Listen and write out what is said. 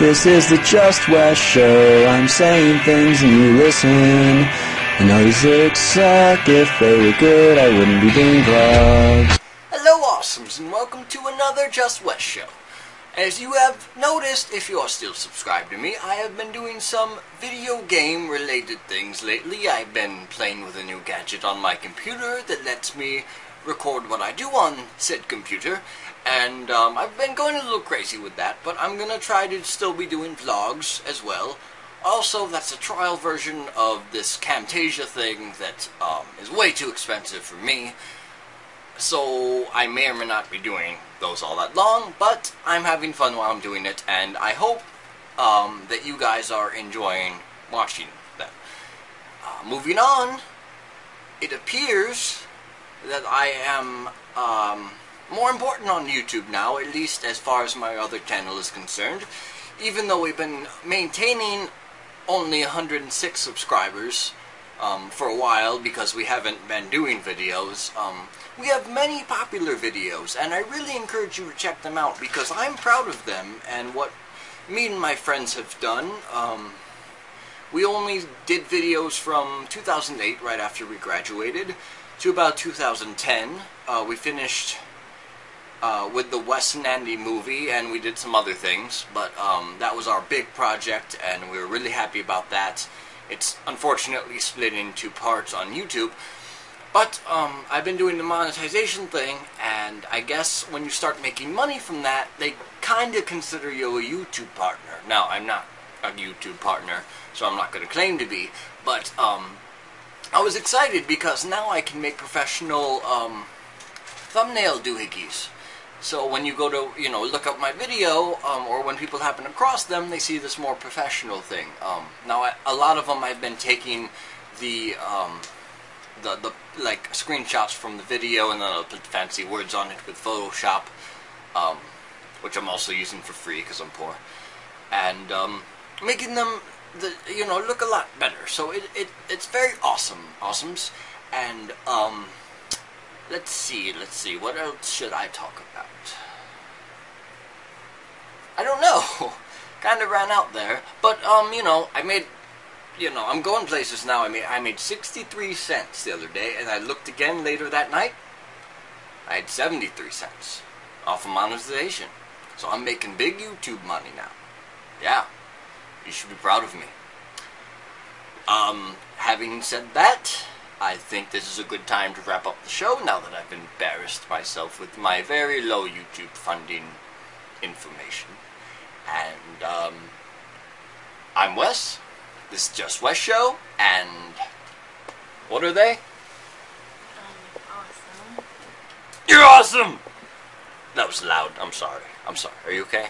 This is the Just West Show. I'm saying things and you listen. I know these looks suck. If they were good, I wouldn't be doing vlogs. Hello awesomes, and welcome to another Just West Show. As you have noticed, if you are still subscribed to me, I have been doing some video game related things lately. I've been playing with a new gadget on my computer that lets me record what I do on said computer, and I've been going a little crazy with that, but I'm gonna try to still be doing vlogs as well. Also, that's a trial version of this Camtasia thing that is way too expensive for me, so I may or may not be doing those all that long, but I'm having fun while I'm doing it, and I hope that you guys are enjoying watching them. Moving on, it appears that I am more important on YouTube now, at least as far as my other channel is concerned. Even though we've been maintaining only 106 subscribers for a while because we haven't been doing videos, we have many popular videos, and I really encourage you to check them out because I'm proud of them and what me and my friends have done. We only did videos from 2008, right after we graduated, to about 2010. We finished with the Wes and Andy movie, and we did some other things, but that was our big project, and we were really happy about that. It's unfortunately split into parts on YouTube, but I've been doing the monetization thing, and I guess when you start making money from that, they kind of consider you a YouTube partner. Now, I'm not a YouTube partner, so I'm not going to claim to be, but I was excited because now I can make professional thumbnail doohickeys. So when you go to, look up my video, or when people happen across them, they see this more professional thing. Now, a lot of them I've been taking the like screenshots from the video, and then I'll put fancy words on it with Photoshop, which I'm also using for free because I'm poor, and making them look a lot better. So it's very awesomes, and let's see, what else should I talk about? I don't know. Kind of ran out there, but I made. I'm going places now. I made 63 cents the other day, and I looked again later that night. I had 73 cents off of monetization. So I'm making big YouTube money now. Yeah, you should be proud of me. Having said that, I think this is a good time to wrap up the show now that I've embarrassed myself with my very low YouTube funding information. And I'm Wes. This is Just West Show, and what are they? Awesome. You're awesome! That was loud. I'm sorry. Are you okay?